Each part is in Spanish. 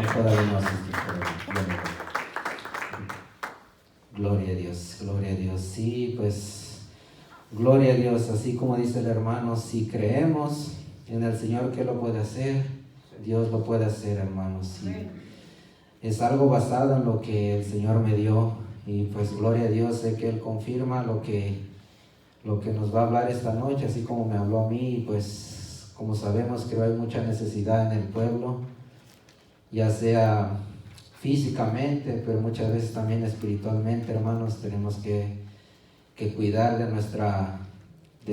todavía no asistí, gloria a Dios, gloria a Dios. Sí, pues, gloria a Dios, así como dice el hermano, si creemos en el Señor que lo puede hacer, Dios lo puede hacer, hermanos. Sí. Es algo basado en lo que el Señor me dio, y pues gloria a Dios, sé que Él confirma lo que nos va a hablar esta noche, así como me habló a mí. Pues como sabemos que hay mucha necesidad en el pueblo, ya sea físicamente, pero muchas veces también espiritualmente, hermanos. Tenemos que cuidar de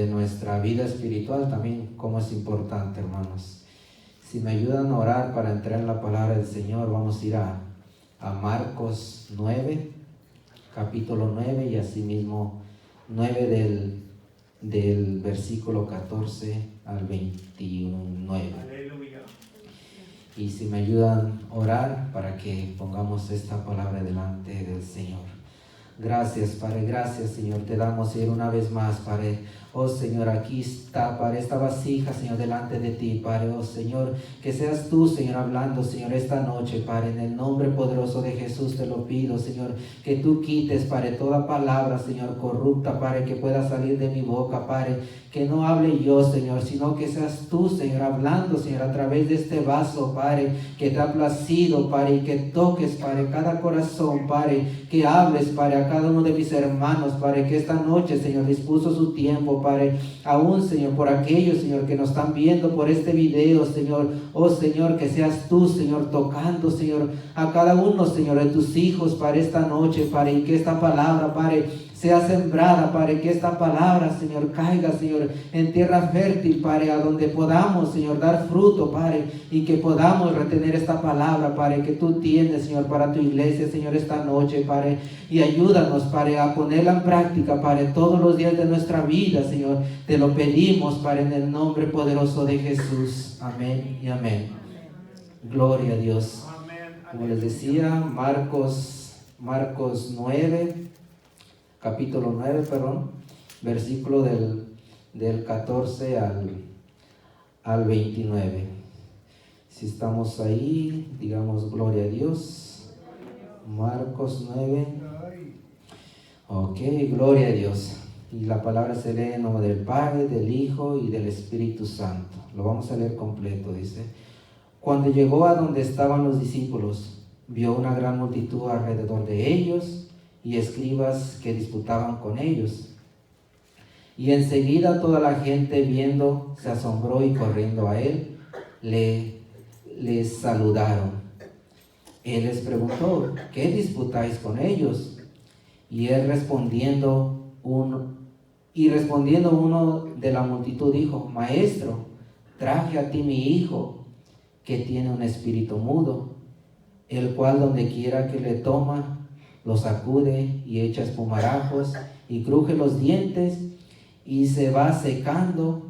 nuestra vida espiritual también, como es importante, hermanos. Si me ayudan a orar para entrar en la palabra del Señor, vamos a ir a Marcos 9, capítulo 9, y asimismo 9 del versículo 14 al 29. Aleluya. Y si me ayudan a orar para que pongamos esta palabra delante del Señor. Gracias, Padre, gracias, Señor. Te damos, Señor, una vez más, Padre. Oh, Señor, aquí está, Padre, esta vasija, Señor, delante de ti, Padre. Oh, Señor, que seas tú, Señor, hablando, Señor, esta noche, Padre. En el nombre poderoso de Jesús te lo pido, Señor, que tú quites, Padre, toda palabra, Señor, corrupta, Padre, que pueda salir de mi boca, Padre. Que no hable yo, Señor, sino que seas tú, Señor, hablando, Señor, a través de este vaso, Padre, que te ha placido, Padre, y que toques, Padre, cada corazón, Padre, que hables, Padre, a cada uno de mis hermanos, Padre, que esta noche, Señor, dispuso su tiempo, Padre, aún, Señor, por aquellos, Señor, que nos están viendo por este video, Señor. Oh, Señor, que seas tú, Señor, tocando, Señor, a cada uno, Señor, de tus hijos, Padre, esta noche, Padre, y que esta palabra, Padre, sea sembrada, Padre, que esta palabra, Señor, caiga, Señor, en tierra fértil, Padre, a donde podamos, Señor, dar fruto, Padre, y que podamos retener esta palabra, Padre, que tú tienes, Señor, para tu iglesia, Señor, esta noche, Padre, y ayúdanos, Padre, a ponerla en práctica, Padre, todos los días de nuestra vida, Señor. Te lo pedimos, Padre, en el nombre poderoso de Jesús. Amén y amén. Gloria a Dios. Como les decía, Marcos 9, capítulo 9, versículo del 14 al 29. Si estamos ahí, digamos gloria a Dios. Marcos 9. Ok, gloria a Dios. Y la palabra se lee en nombre del Padre, del Hijo y del Espíritu Santo. Lo vamos a leer completo, dice. Cuando llegó a donde estaban los discípulos, vio una gran multitud alrededor de ellos y escribas que disputaban con ellos. Y enseguida toda la gente, viendo, se asombró, y corriendo a él, les saludaron. Él les preguntó: ¿qué disputáis con ellos? Y él respondiendo uno de la multitud dijo: Maestro, traje a ti mi hijo, que tiene un espíritu mudo, el cual donde quiera que le toma, lo sacude y echa espumarajos y cruje los dientes y se va secando.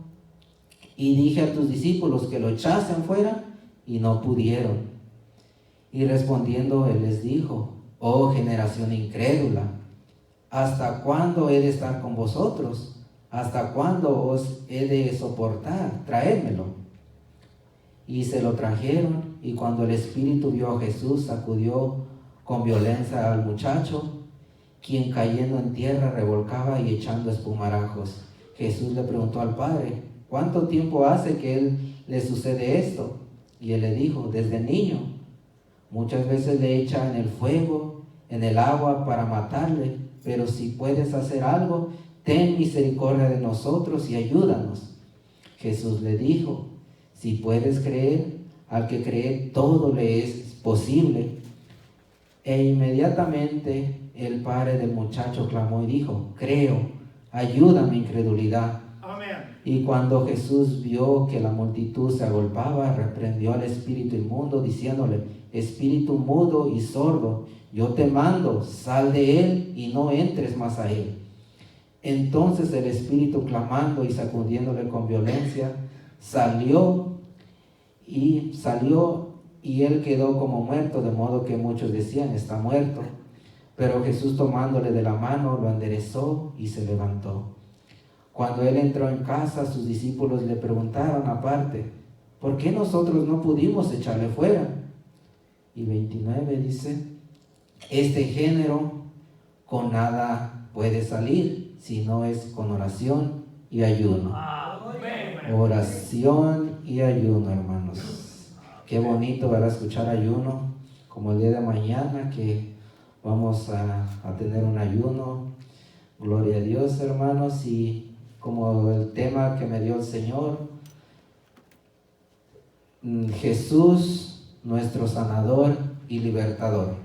Y dije a tus discípulos que lo echasen fuera y no pudieron. Y respondiendo él les dijo: oh generación incrédula, ¿hasta cuándo he de estar con vosotros? ¿Hasta cuándo os he de soportar? Traédmelo. Y se lo trajeron, y cuando el espíritu vio a Jesús, sacudió con violencia al muchacho, quien cayendo en tierra revolcaba y echando espumarajos. Jesús le preguntó al padre: ¿cuánto tiempo hace que él le sucede esto? Y él le dijo: desde niño. Muchas veces le echa en el fuego, en el agua, para matarle. Pero si puedes hacer algo, ten misericordia de nosotros y ayúdanos. Jesús le dijo: si puedes creer, al que cree todo le es posible. E inmediatamente el padre del muchacho clamó y dijo: creo, ayuda mi incredulidad. Amén. Y cuando Jesús vio que la multitud se agolpaba, reprendió al espíritu inmundo, diciéndole: espíritu mudo y sordo, yo te mando, sal de él y no entres más a él. Entonces el espíritu, clamando y sacudiéndole con violencia, salió y él quedó como muerto, de modo que muchos decían: está muerto. Pero Jesús, tomándole de la mano, lo enderezó y se levantó. Cuando él entró en casa, sus discípulos le preguntaron aparte: ¿por qué nosotros no pudimos echarle fuera? y 29 dice, este género con nada puede salir, si no es con oración y ayuno. Oración y ayuno, hermanos. Qué bonito, ¿verdad? Escuchar ayuno, como el día de mañana que vamos a tener un ayuno. Gloria a Dios, hermanos, y como el tema que me dio el Señor, Jesús, nuestro sanador y libertador.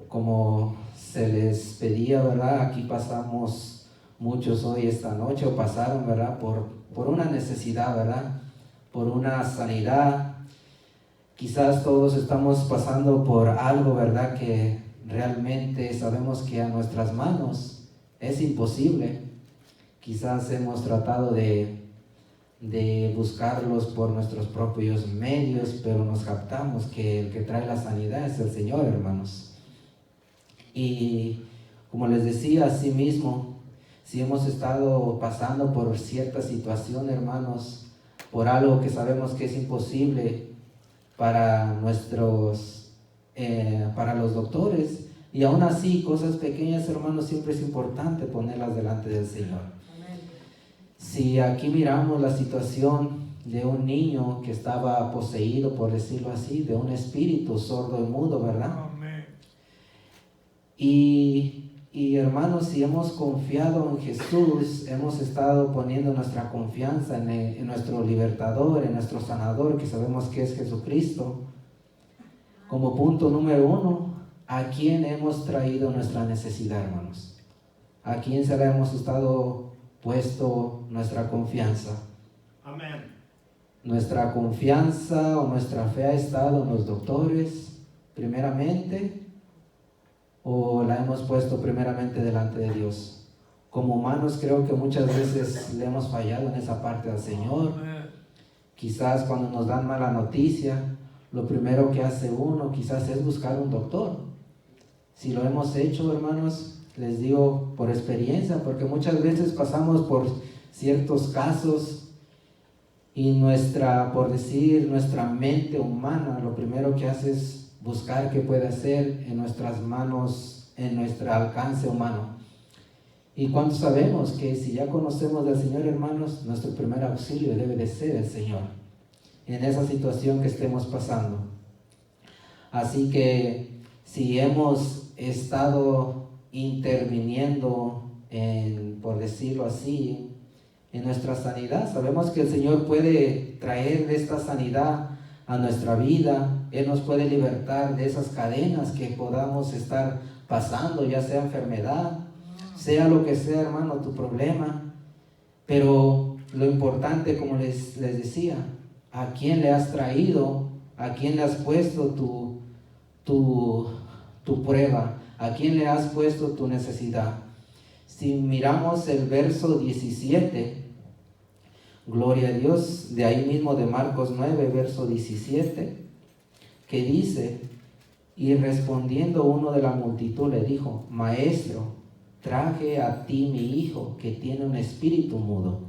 Como se les pedía, ¿verdad? Aquí pasamos muchos hoy esta noche, o pasaron, ¿verdad? Por una necesidad, ¿verdad? Por una sanidad. Quizás todos estamos pasando por algo, ¿verdad? Que realmente sabemos que a nuestras manos es imposible. Quizás hemos tratado de buscarlos por nuestros propios medios, pero nos captamos que el que trae la sanidad es el Señor, hermanos. Y como les decía, así mismo, si hemos estado pasando por cierta situación, hermanos, por algo que sabemos que es imposible para para los doctores, y aún así, cosas pequeñas, hermanos, siempre es importante ponerlas delante del Señor. Si aquí miramos la situación de un niño que estaba poseído, por decirlo así, de un espíritu sordo y mudo, ¿verdad? Y hermanos, si hemos confiado en Jesús, hemos estado poniendo nuestra confianza en nuestro libertador, en nuestro sanador, que sabemos que es Jesucristo. Como punto número 1, ¿a quién hemos traído nuestra necesidad, hermanos? ¿A quién se le hemos estado puesto nuestra confianza? Amén. Nuestra confianza o nuestra fe ha estado en los doctores, primeramente, o la hemos puesto primeramente delante de Dios. Como humanos creo que muchas veces le hemos fallado en esa parte al Señor. Quizás cuando nos dan mala noticia, lo primero que hace uno quizás es buscar un doctor. Si lo hemos hecho, hermanos, les digo por experiencia, porque muchas veces pasamos por ciertos casos y nuestra mente humana, lo primero que hace es buscar qué puede hacer en nuestras manos, en nuestro alcance humano. ¿Y cuánto sabemos que si ya conocemos del Señor, hermanos, nuestro primer auxilio debe de ser el Señor en esa situación que estemos pasando? Así que si hemos estado interviniendo por decirlo así, en nuestra sanidad, sabemos que el Señor puede traer esta sanidad a nuestra vida. Él nos puede libertar de esas cadenas que podamos estar pasando, ya sea enfermedad, sea lo que sea, hermano, tu problema. Pero lo importante, como les decía, ¿a quién le has traído? ¿A quién le has puesto tu prueba? ¿A quién le has puesto tu necesidad? Si miramos el verso 17, gloria a Dios, de ahí mismo de Marcos 9, verso 17, que dice, y respondiendo uno de la multitud le dijo, Maestro, traje a ti mi hijo que tiene un espíritu mudo.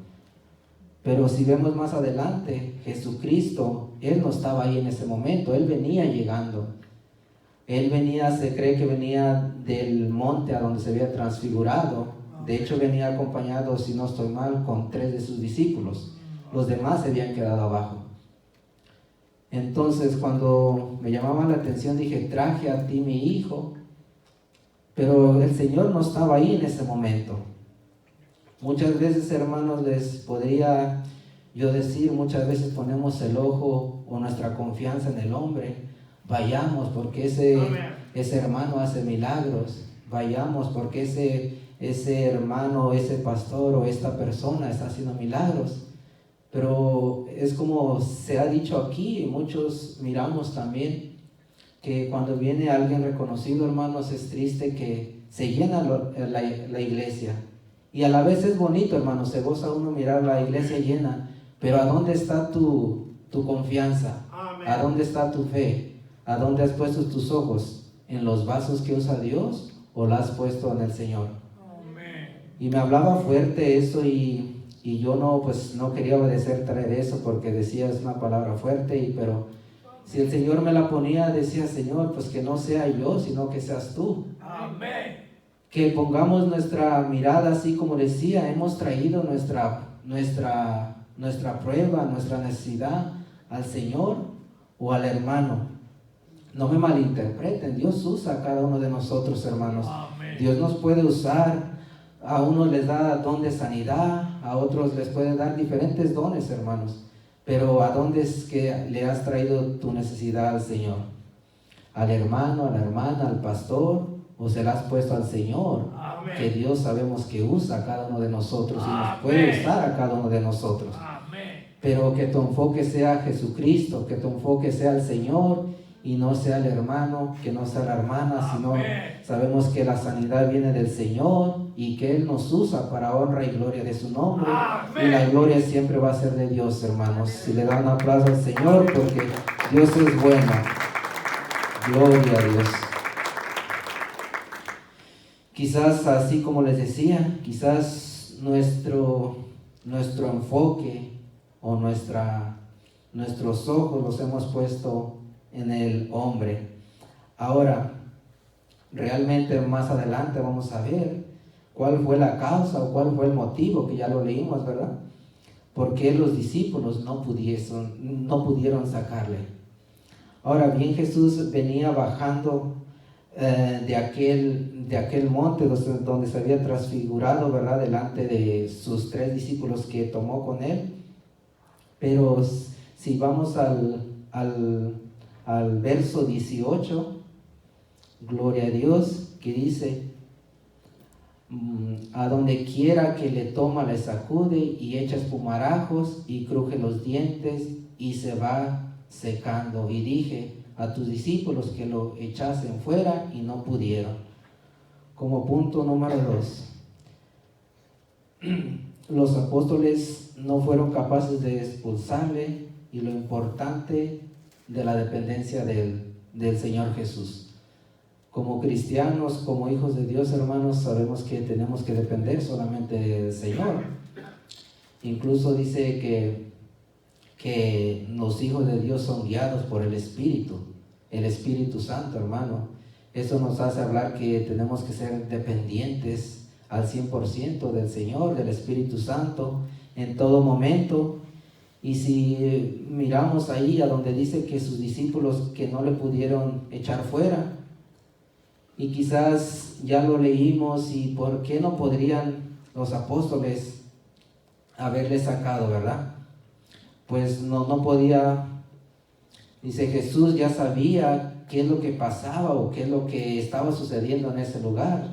Pero si vemos más adelante, Jesucristo, Él no estaba ahí en ese momento, Él venía llegando. Él venía, se cree que venía del monte a donde se había transfigurado. De hecho venía acompañado, si no estoy mal, con 3 de sus discípulos. Los demás se habían quedado abajo. Entonces cuando me llamaba la atención dije, traje a ti mi hijo. Pero el Señor no estaba ahí en ese momento. Muchas veces, hermanos, les podría yo decir, muchas veces ponemos el ojo o nuestra confianza en el hombre. Vayamos porque ese hermano hace milagros. Vayamos porque ese hermano, ese pastor o esta persona está haciendo milagros. Pero es como se ha dicho aquí, y muchos miramos también, que cuando viene alguien reconocido, hermanos, es triste que se llena la iglesia. Y a la vez es bonito, hermanos, se goza uno mirar la iglesia llena. Pero ¿a dónde está tu confianza? Amén. ¿A dónde está tu fe? ¿A dónde has puesto tus ojos? ¿En los vasos que usa Dios o la has puesto en el Señor? Amén. Y me hablaba fuerte eso y yo no quería obedecer, traer eso porque decía es una palabra fuerte, pero Si el Señor me la ponía, decía, Señor, pues que no sea yo, sino que seas tú. Amén. Que pongamos nuestra mirada, así como decía, hemos traído nuestra prueba, nuestra necesidad al Señor o al hermano. No me malinterpreten, Dios usa a cada uno de nosotros, hermanos. Amén. Dios nos puede usar, a unos les da don de sanidad, a otros les puede dar diferentes dones, hermanos. Pero ¿a dónde es que le has traído tu necesidad al Señor? ¿Al hermano, a la hermana, al pastor? ¿O se la has puesto al Señor? Amén. Que Dios sabemos que usa a cada uno de nosotros y nos Amén. puede usar a cada uno de nosotros. Amén. Pero que tu enfoque sea Jesucristo, que tu enfoque sea el Señor y no sea el hermano, que no sea la hermana, sino Amén. sabemos que la sanidad viene del Señor y que Él nos usa para honra y gloria de su nombre. Amén. Y la gloria siempre va a ser de Dios, hermanos. Si le dan un aplauso al Señor, porque Dios es bueno. Gloria a Dios. Quizás, así como les decía, quizás nuestro enfoque o nuestros ojos los hemos puesto en el hombre. Ahora, realmente más adelante vamos a ver cuál fue la causa o cuál fue el motivo, que ya lo leímos, ¿verdad? ¿Por qué los discípulos no pudieron sacarle? Ahora bien, Jesús venía bajando de aquel monte donde se había transfigurado, ¿verdad? Delante de sus 3 discípulos que tomó con él. Pero si vamos al verso 18, gloria a Dios, que dice, a donde quiera que le toma le sacude y echa espumarajos y cruje los dientes y se va secando. Y dije a tus discípulos que lo echasen fuera y no pudieron. Como punto número 2, los apóstoles no fueron capaces de expulsarle, y lo importante de la dependencia del Señor Jesús. Como cristianos, como hijos de Dios, hermanos, sabemos que tenemos que depender solamente del Señor. Incluso dice que los hijos de Dios son guiados por el Espíritu Santo, hermano. Eso nos hace hablar que tenemos que ser dependientes al 100% del Señor, del Espíritu Santo, en todo momento. Y si miramos ahí a donde dice que sus discípulos que no le pudieron echar fuera, y quizás ya lo leímos, y por qué no podrían los apóstoles haberle sacado, ¿verdad? Pues no podía. Dice, Jesús ya sabía qué es lo que pasaba o qué es lo que estaba sucediendo en ese lugar.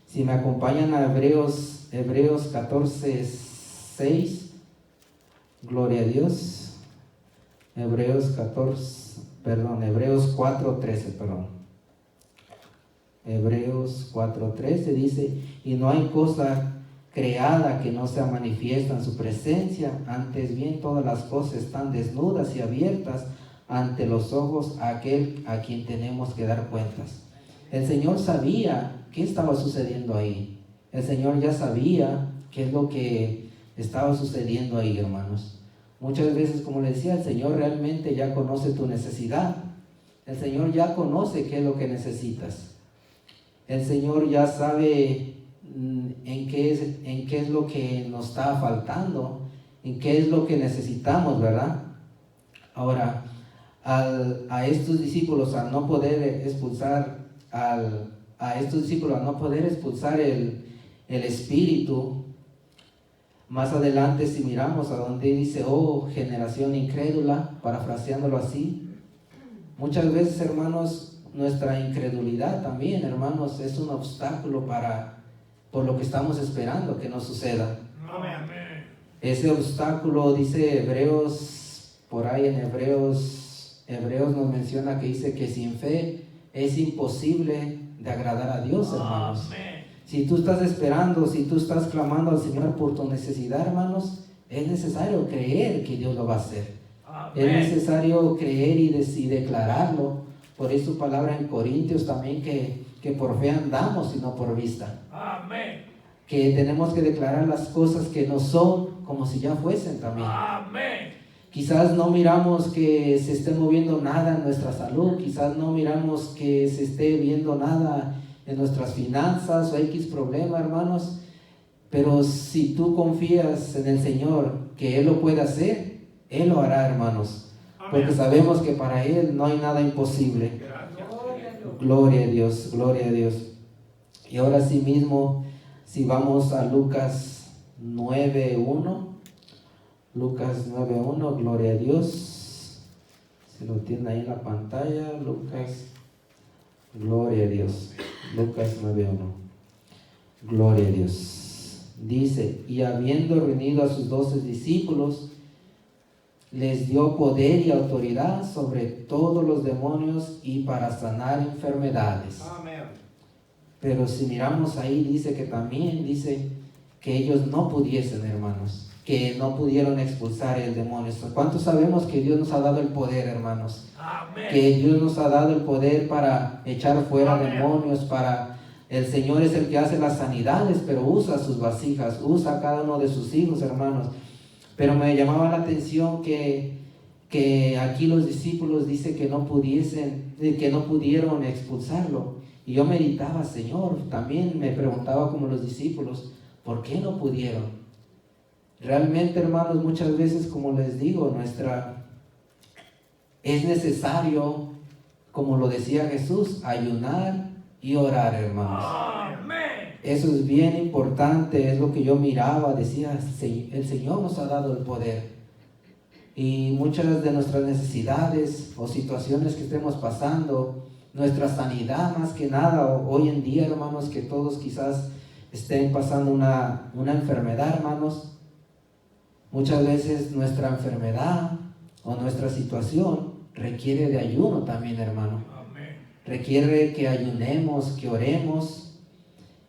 Si me acompañan a Hebreos 14:6, gloria a Dios. Hebreos 4:13, Hebreos 4:13 dice, y no hay cosa creada que no sea manifiesta en su presencia, antes bien todas las cosas están desnudas y abiertas ante los ojos a aquel a quien tenemos que dar cuentas. El Señor sabía qué estaba sucediendo ahí. El Señor ya sabía qué es lo que estaba sucediendo ahí, hermanos. Muchas veces, como le decía, el Señor realmente ya conoce tu necesidad. El Señor ya conoce qué es lo que necesitas. El Señor ya sabe en qué es lo que nos está faltando, en qué es lo que necesitamos, ¿verdad? Ahora, a estos discípulos al no poder expulsar el espíritu, más adelante si miramos a donde dice, oh generación incrédula, parafraseándolo así, muchas veces, hermanos, nuestra incredulidad también, hermanos, es un obstáculo por lo que estamos esperando que nos suceda. Amén. Ese obstáculo, dice Hebreos, por ahí en Hebreos nos menciona que dice que sin fe es imposible de agradar a Dios, hermanos. Amén. Si tú estás esperando, si tú estás clamando al Señor por tu necesidad, hermanos, es necesario creer que Dios lo va a hacer. Amén. Es necesario creer y declararlo. Por eso su palabra en Corintios también que por fe andamos y no por vista. Amén. Que tenemos que declarar las cosas que no son como si ya fuesen también. Amén. Quizás no miramos que se esté moviendo nada en nuestra salud, quizás no miramos que se esté viendo nada en nuestras finanzas o X problema, hermanos. Pero si tú confías en el Señor que Él lo puede hacer, Él lo hará, hermanos. Porque sabemos que para Él no hay nada imposible. Gloria a Dios, gloria a Dios. Y ahora sí mismo, si vamos a Lucas 9:1. Lucas 9:1, gloria a Dios. Se lo tiene ahí en la pantalla, Lucas, gloria a Dios. Lucas 9:1, gloria a Dios. Dice, y habiendo reunido a sus 12 discípulos, les dio poder y autoridad sobre todos los demonios y para sanar enfermedades. Amén. Pero si miramos ahí, dice que también dice que ellos no pudiesen, hermanos, que no pudieron expulsar el demonio. ¿Cuántos sabemos que Dios nos ha dado el poder, hermanos? Amén. Que Dios nos ha dado el poder para echar fuera demonios, el Señor es el que hace las sanidades, pero usa sus vasijas, usa a cada uno de sus hijos, hermanos. Pero me llamaba la atención que aquí los discípulos dice que no pudieron expulsarlo. Y yo meditaba, Señor, también me preguntaba como los discípulos, ¿por qué no pudieron? Realmente, hermanos, muchas veces, como les digo, es necesario, como lo decía Jesús, ayunar y orar, hermanos. Amén. Eso es bien importante, es lo que yo miraba, decía, el Señor nos ha dado el poder. Y muchas de nuestras necesidades o situaciones que estemos pasando, nuestra sanidad más que nada, hoy en día, hermanos, que todos quizás estén pasando una enfermedad, hermanos. Muchas veces nuestra enfermedad o nuestra situación requiere de ayuno también, hermano. Amén. Requiere que ayunemos, que oremos,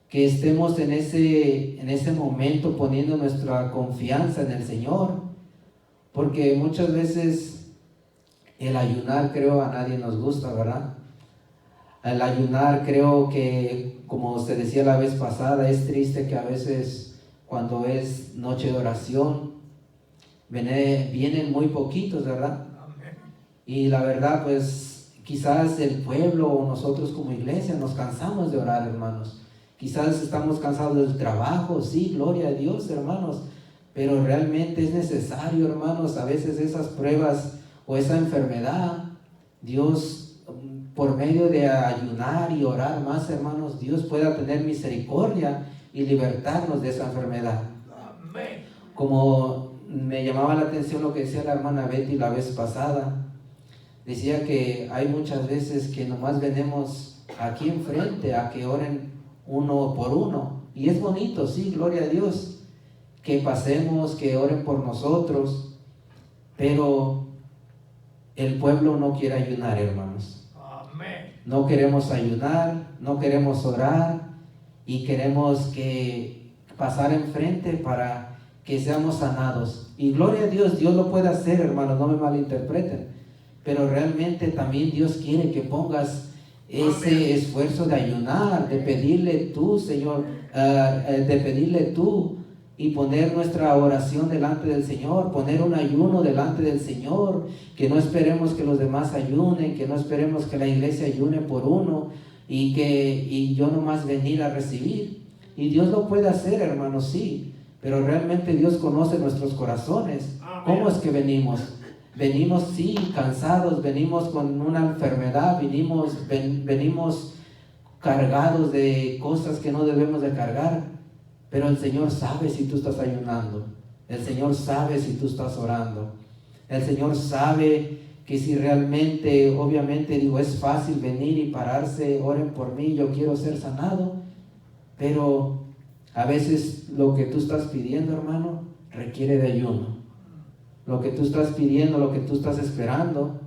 que estemos en ese momento poniendo nuestra confianza en el Señor. Porque muchas veces el ayunar, creo, a nadie nos gusta, ¿verdad? El ayunar, creo que, como se decía la vez pasada, es triste que a veces cuando es noche de oración, vienen muy poquitos, ¿verdad? Amén. Y la verdad, pues, quizás el pueblo o nosotros como iglesia nos cansamos de orar, hermanos. Quizás estamos cansados del trabajo, sí, gloria a Dios, hermanos. Pero realmente es necesario, hermanos, a veces esas pruebas o esa enfermedad, Dios, por medio de ayunar y orar más, hermanos, Dios pueda tener misericordia y libertarnos de esa enfermedad. Amén. Como me llamaba la atención lo que decía la hermana Betty la vez pasada, decía que hay muchas veces que nomás venimos aquí enfrente a que oren uno por uno, y es bonito, sí, gloria a Dios, que pasemos, que oren por nosotros, pero el pueblo no quiere ayunar, hermanos. Amén. No queremos ayunar, no queremos orar, y queremos que pasar enfrente para que seamos sanados. Y gloria a Dios, Dios lo puede hacer, hermanos, no me malinterpreten, pero realmente también Dios quiere que pongas ese esfuerzo de ayunar, de pedirle tú, Señor, de pedirle tú, y poner nuestra oración delante del Señor, poner un ayuno delante del Señor, que no esperemos que los demás ayunen, que no esperemos que la iglesia ayune por uno, y yo nomás venir a recibir. Y Dios lo puede hacer, hermanos, sí, pero realmente Dios conoce nuestros corazones. ¿Cómo es que venimos? Venimos, sí, cansados, venimos con una enfermedad, venimos cargados de cosas que no debemos de cargar. Pero el Señor sabe si tú estás ayunando. El Señor sabe si tú estás orando. El Señor sabe que si realmente, obviamente, digo, es fácil venir y pararse, oren por mí, yo quiero ser sanado. Pero a veces lo que tú estás pidiendo, hermano, requiere de ayuno. Lo que tú estás pidiendo, lo que tú estás esperando,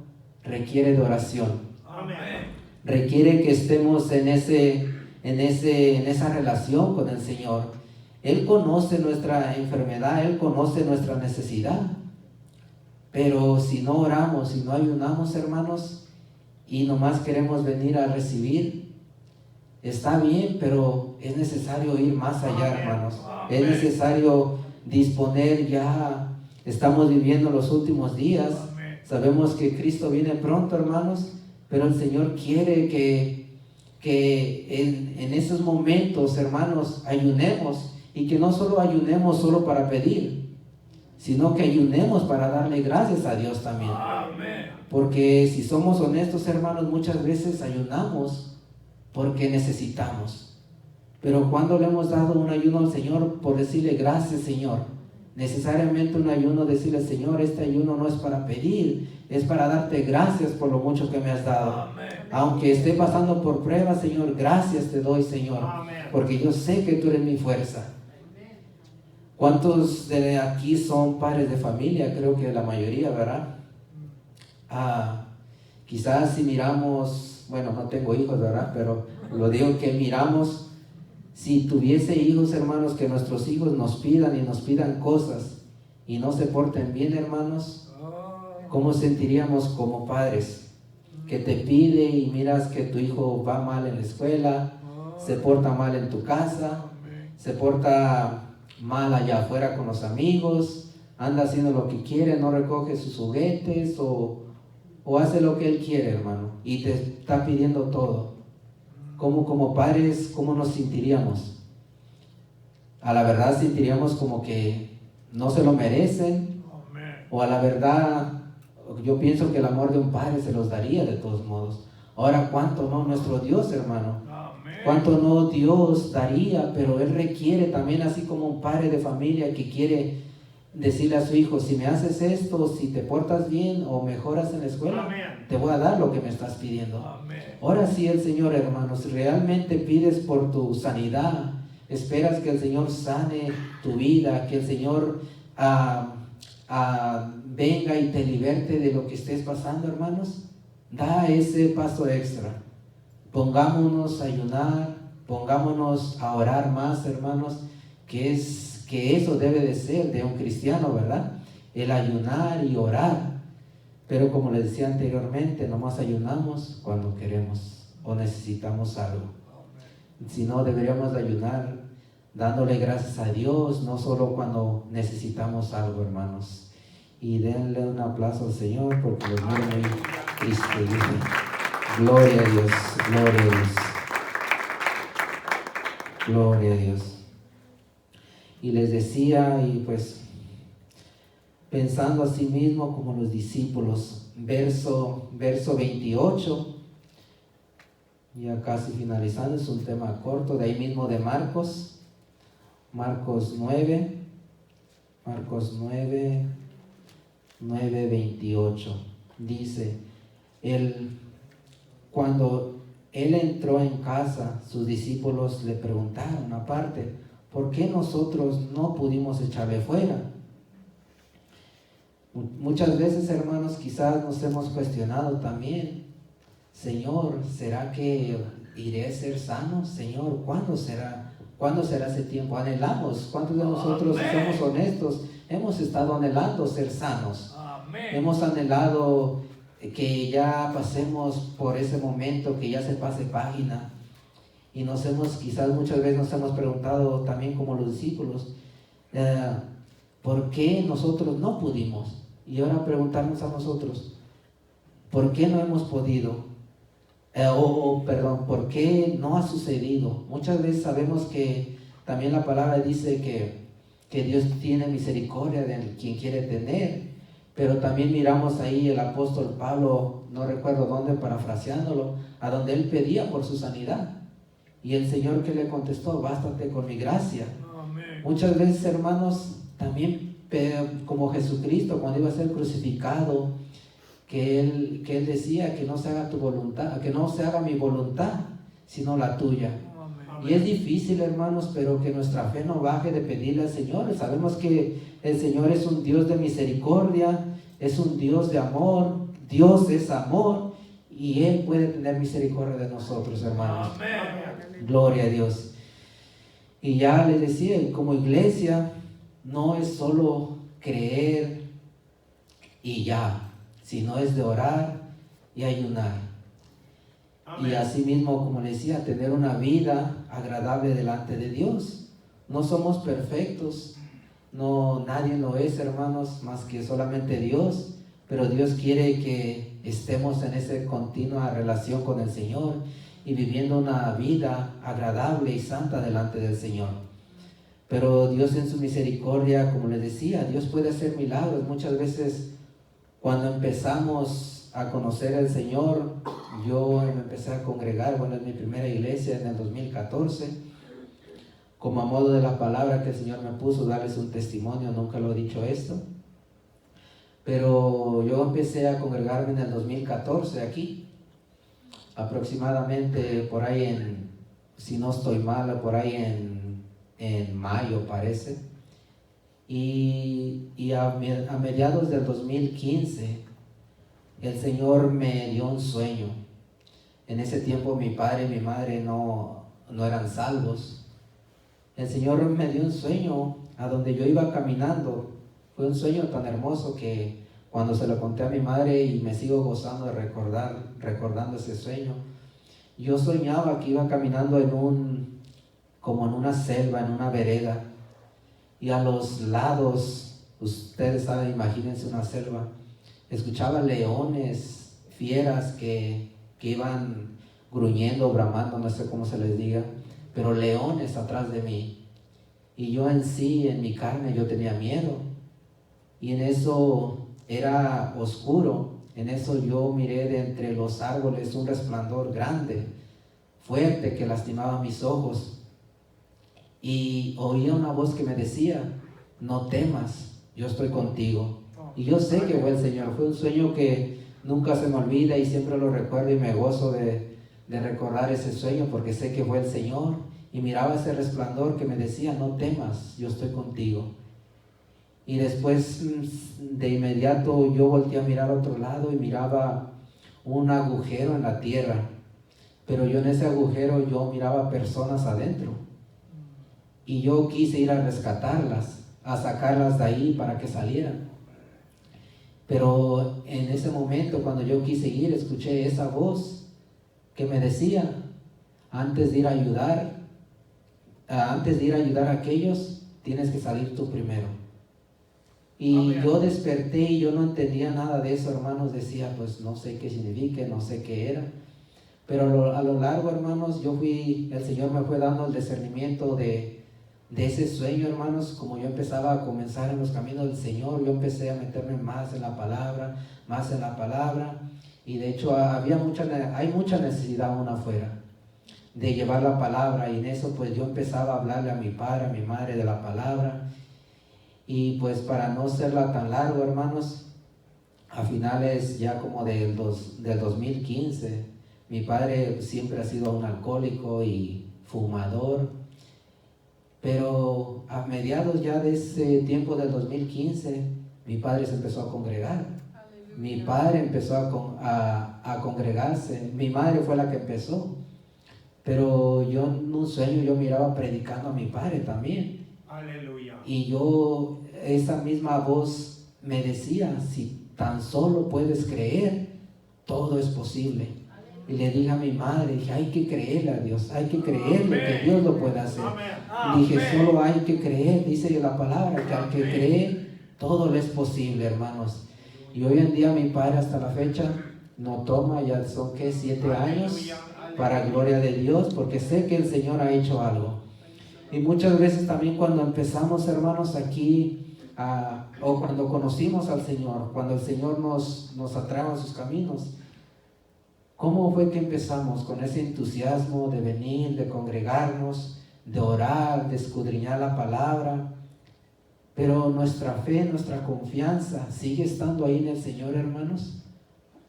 requiere de oración. Amén. Requiere que estemos en esa relación con el Señor. Él conoce nuestra enfermedad, Él conoce nuestra necesidad. Pero si no oramos, si no ayunamos, hermanos, y nomás queremos venir a recibir, está bien, pero es necesario ir más allá, hermanos. Es necesario disponer ya Estamos viviendo los últimos días. Amén. Sabemos que Cristo viene pronto, hermanos, pero el Señor quiere que en esos momentos, hermanos, ayunemos, y que no solo ayunemos solo para pedir, sino que ayunemos para darle gracias a Dios también. Amén. Porque si somos honestos, hermanos, muchas veces ayunamos porque necesitamos. Pero cuando le hemos dado un ayuno al Señor por decirle gracias, Señor, necesariamente un ayuno, decirle, Señor, este ayuno no es para pedir, es para darte gracias por lo mucho que me has dado. Amén. Aunque esté pasando por pruebas, Señor, gracias te doy, Señor, Amén. porque yo sé que tú eres mi fuerza. ¿Cuántos de aquí son padres de familia? Creo que la mayoría, ¿verdad? Quizás si miramos, bueno, no tengo hijos, ¿verdad? Pero lo digo que miramos, si tuviese hijos, hermanos, que nuestros hijos nos pidan y nos pidan cosas y no se porten bien, hermanos, ¿cómo sentiríamos como padres? Que te pide y miras que tu hijo va mal en la escuela, se porta mal en tu casa, se porta mal allá afuera con los amigos, anda haciendo lo que quiere, no recoge sus juguetes o hace lo que él quiere, hermano, y te está pidiendo todo. Como padres, ¿cómo nos sentiríamos? A la verdad sentiríamos como que no se lo merecen, o a la verdad yo pienso que el amor de un padre se los daría de todos modos. Ahora, ¿cuánto no nuestro Dios, hermano? ¿Cuánto no Dios daría? Pero Él requiere también, así como un padre de familia que quiere decirle a su hijo, si me haces esto, si te portas bien o mejoras en la escuela, Amén. te voy a dar lo que me estás pidiendo. Amén. Ahora sí, el Señor, hermanos, si realmente pides por tu sanidad, esperas que el Señor sane tu vida, que el Señor venga y te liberte de lo que estés pasando, hermanos, da ese paso extra. Pongámonos a ayunar, pongámonos a orar más, hermanos, que eso debe de ser de un cristiano, ¿verdad? El ayunar y orar. Pero como les decía anteriormente, nomás ayunamos cuando queremos o necesitamos algo. Si no, deberíamos de ayunar dándole gracias a Dios, no solo cuando necesitamos algo, hermanos. Y denle un aplauso al Señor porque los miro muy tristes. Gloria a Dios, gloria a Dios. Gloria a Dios. Y les decía, y pues pensando a sí mismo como los discípulos, verso 28, ya casi finalizando, es un tema corto, de ahí mismo de Marcos 9, 28, dice, cuando él entró en casa, sus discípulos le preguntaron aparte, ¿por qué nosotros no pudimos echarle fuera? Muchas veces, hermanos, quizás nos hemos cuestionado también, Señor, ¿será que iré a ser sano? Señor, ¿cuándo será? ¿Cuándo será ese tiempo? Anhelamos. ¿Cuántos de nosotros, si somos honestos, hemos estado anhelando ser sanos? Amén. Hemos anhelado que ya pasemos por ese momento, que ya se pase página. Y quizás muchas veces nos hemos preguntado también como los discípulos, ¿por qué nosotros no pudimos? Y ahora preguntarnos a nosotros, ¿por qué no hemos podido? ¿Por qué no ha sucedido? Muchas veces sabemos que también la palabra dice que Dios tiene misericordia de quien quiere tener, pero también miramos ahí el apóstol Pablo, no recuerdo dónde, parafraseándolo, a donde él pedía por su sanidad. Y el Señor que le contestó, bástate con mi gracia. Amén. Muchas veces, hermanos, también como Jesucristo cuando iba a ser crucificado, que él decía que no se haga tu voluntad, que no se haga mi voluntad, sino la tuya. Amén. Y es difícil, hermanos, pero que nuestra fe no baje de pedirle al Señor. Sabemos que el Señor es un Dios de misericordia, es un Dios de amor, Dios es amor, y Él puede tener misericordia de nosotros, hermanos. Amén. Gloria a Dios. Y ya les decía, como iglesia, no es solo creer y ya, sino es de orar y ayunar. Amén. Y así mismo, como les decía, tener una vida agradable delante de Dios. No somos perfectos. No, nadie lo es, hermanos, más que solamente Dios. Pero Dios quiere que estemos en esa continua relación con el Señor y viviendo una vida agradable y santa delante del Señor. Pero Dios en su misericordia, como les decía, Dios puede hacer milagros. Muchas veces cuando empezamos a conocer al Señor, yo me empecé a congregar, bueno, en mi primera iglesia en el 2014, como a modo de la palabra que el Señor me puso, darles un testimonio, nunca lo he dicho esto. Pero yo empecé a congregarme en el 2014 aquí, aproximadamente por ahí si no estoy mal, por ahí en mayo parece. Y a mediados del 2015, el Señor me dio un sueño. En ese tiempo mi padre y mi madre no eran salvos. El Señor me dio un sueño a donde yo iba caminando. Fue un sueño tan hermoso que cuando se lo conté a mi madre y me sigo gozando de recordando ese sueño, yo soñaba que iba caminando como en una selva, en una vereda, y a los lados, ustedes saben, imagínense una selva, escuchaba leones, fieras que iban gruñendo, bramando, no sé cómo se les diga, pero leones atrás de mí. Y yo en mi carne, yo tenía miedo. Y en eso era oscuro. En eso yo miré de entre los árboles un resplandor grande, fuerte, que lastimaba mis ojos. Y oía una voz que me decía: no temas, yo estoy contigo. Y yo sé que fue el Señor. Fue un sueño que nunca se me olvida y siempre lo recuerdo, y me gozo de recordar ese sueño porque sé que fue el Señor. Y miraba ese resplandor que me decía: no temas, yo estoy contigo. Y después de inmediato yo volteé a mirar a otro lado y miraba un agujero en la tierra. Pero yo en ese agujero yo miraba personas adentro. Y yo quise ir a rescatarlas, a sacarlas de ahí para que salieran. Pero en ese momento, cuando yo quise ir, escuché esa voz que me decía: antes de ir a ayudar a aquellos, tienes que salir tú primero. Y yo desperté y yo no entendía nada de eso, hermanos. Decía, pues no sé qué significa, no sé qué era. Pero a lo largo, hermanos, el Señor me fue dando el discernimiento de ese sueño, hermanos. Como yo empezaba a comenzar en los caminos del Señor, yo empecé a meterme más en la palabra. Y de hecho hay mucha necesidad aún afuera de llevar la palabra. Y en eso pues yo empezaba a hablarle a mi padre, a mi madre de la palabra. Y pues para no serla tan largo, hermanos, a finales ya como del 2015, mi padre siempre ha sido un alcohólico y fumador. Pero a mediados ya de ese tiempo del 2015, mi padre se empezó a congregar. Aleluya. Mi padre empezó a congregarse. Mi madre fue la que empezó. Pero yo en un sueño yo miraba predicando a mi padre también. Aleluya. Y esa misma voz me decía: si tan solo puedes creer, todo es posible. Y le dije a mi madre, dije, hay que creerle a Dios, hay que creerle que Dios lo puede hacer. Dije, solo hay que creer, dice la palabra, que al que cree, todo le es posible, hermanos. Y hoy en día mi padre hasta la fecha no toma, ya son 7 años, para gloria de Dios, porque sé que el Señor ha hecho algo. Y muchas veces también cuando empezamos, hermanos, aquí, o cuando conocimos al Señor, cuando el Señor nos atrae a sus caminos, ¿cómo fue que empezamos? Con ese entusiasmo de venir, de congregarnos, de orar, de escudriñar la palabra. Pero nuestra fe, nuestra confianza, ¿sigue estando ahí en el Señor, hermanos?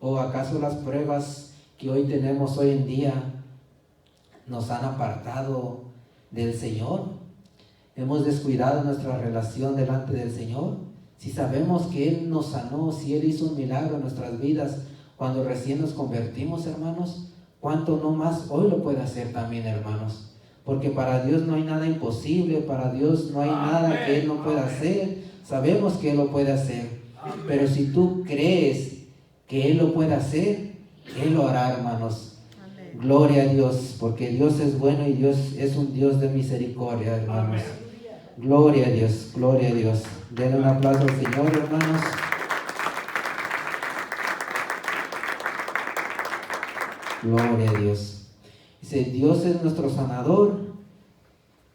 ¿O acaso las pruebas que hoy tenemos hoy en día nos han apartado del Señor? ¿Hemos descuidado nuestra relación delante del Señor? Si sabemos que Él nos sanó, si Él hizo un milagro en nuestras vidas cuando recién nos convertimos, hermanos, ¿cuánto no más hoy lo puede hacer también, hermanos? Porque para Dios no hay nada imposible, para Dios no hay nada que Él no pueda hacer. Sabemos que Él lo puede hacer. Pero si tú crees que Él lo puede hacer, Él lo hará, hermanos. Gloria a Dios, porque Dios es bueno y Dios es un Dios de misericordia, hermanos. Gloria a Dios, gloria a Dios. Denle un aplauso al Señor, hermanos. Gloria a Dios. Dice, Dios es nuestro sanador.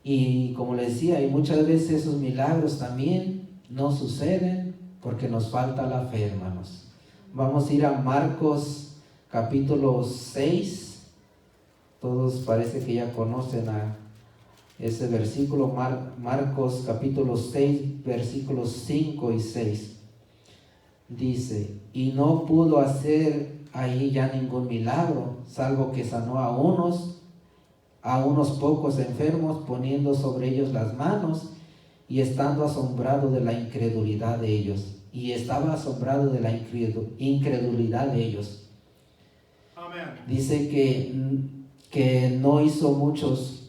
Y como les decía, y muchas veces esos milagros también no suceden porque nos falta la fe, hermanos. Vamos a ir a Marcos capítulo 6. Todos parece que ya conocen a ese versículo, Marcos capítulo 6, versículos 5 y 6. Dice, y no pudo hacer ahí ya ningún milagro, salvo que sanó a unos pocos enfermos, poniendo sobre ellos las manos, y estando asombrado de la incredulidad de ellos. Y estaba asombrado de la incredulidad de ellos. Amén. Dice que no hizo muchos,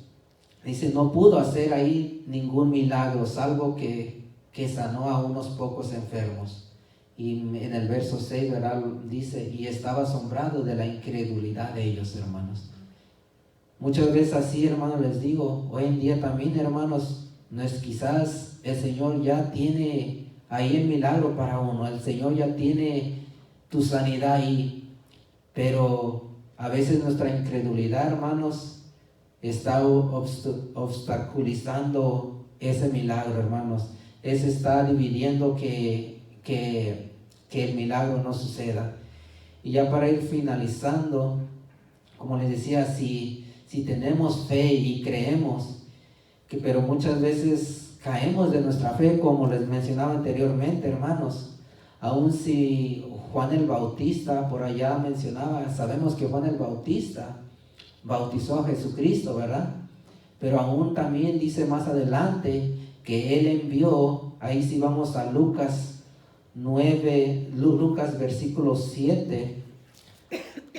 dice, no pudo hacer ahí ningún milagro, salvo que sanó a unos pocos enfermos. Y en el verso 6, ¿verdad? Dice, y estaba asombrado de la incredulidad de ellos, hermanos. Muchas veces así, hermanos, les digo, hoy en día también, hermanos, no es quizás el Señor ya tiene ahí el milagro para uno, el Señor ya tiene tu sanidad ahí, pero a veces nuestra incredulidad, hermanos, está obstaculizando ese milagro, hermanos. Ese está dividiendo que el milagro no suceda. Y ya para ir finalizando, como les decía, si tenemos fe y creemos, pero muchas veces caemos de nuestra fe, como les mencionaba anteriormente, hermanos. Aun si Juan el Bautista por allá mencionaba, sabemos que Juan el Bautista bautizó a Jesucristo, ¿verdad? Pero aún también dice más adelante que él envió, ahí sí vamos a Lucas 9, Lucas versículo 7,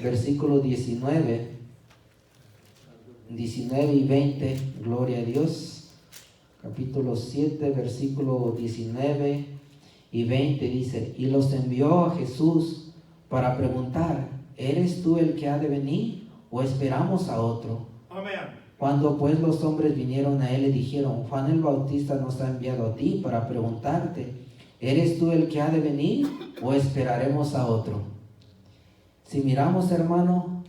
versículo 19 y 20, gloria a Dios. Capítulo 7, versículo 19 y 20 dice, y los envió a Jesús para preguntar, ¿eres tú el que ha de venir o esperamos a otro? Amén. Cuando pues los hombres vinieron a él, le dijeron, Juan el Bautista nos ha enviado a ti para preguntarte, ¿eres tú el que ha de venir o esperaremos a otro? Si miramos, hermano,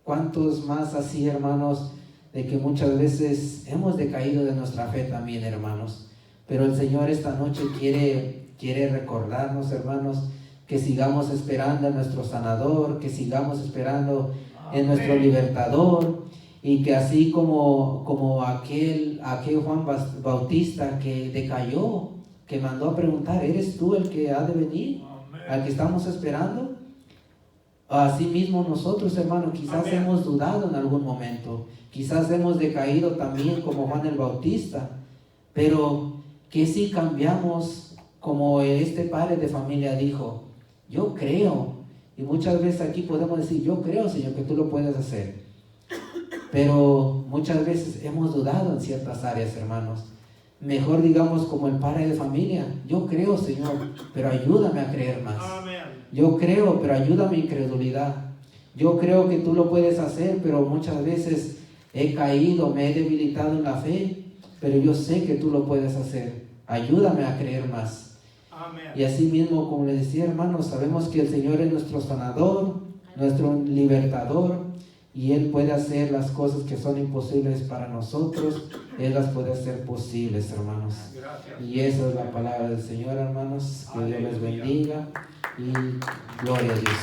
¿cuántos más así, hermanos, de que muchas veces hemos decaído de nuestra fe también, hermanos? Pero el Señor esta noche quiere recordarnos, hermanos, que sigamos esperando a nuestro sanador, que sigamos esperando en nuestro libertador, y que así como aquel Juan Bautista que decayó, que mandó a preguntar, ¿eres tú el que ha de venir? Amén. Al que estamos esperando. Así mismo nosotros, hermanos, quizás Amén. hemos dudado en algún momento, quizás hemos decaído también como Juan el Bautista, pero que si cambiamos, como este padre de familia dijo, yo creo, y muchas veces aquí podemos decir, yo creo, Señor, que tú lo puedes hacer, pero muchas veces hemos dudado en ciertas áreas, hermanos. Mejor digamos como el padre de familia, yo creo, Señor, pero ayúdame a creer más. Amén. Yo creo, pero ayúdame a incredulidad. Yo creo que tú lo puedes hacer, pero muchas veces he caído, me he debilitado en la fe, pero yo sé que tú lo puedes hacer. Ayúdame a creer más. Amén. Y así mismo, como les decía, hermanos, sabemos que el Señor es nuestro sanador, nuestro libertador, y Él puede hacer las cosas que son imposibles para nosotros, Él las puede hacer posibles, hermanos. Gracias. Y esa es la palabra del Señor, hermanos. Que Dios les bendiga y gloria a Dios.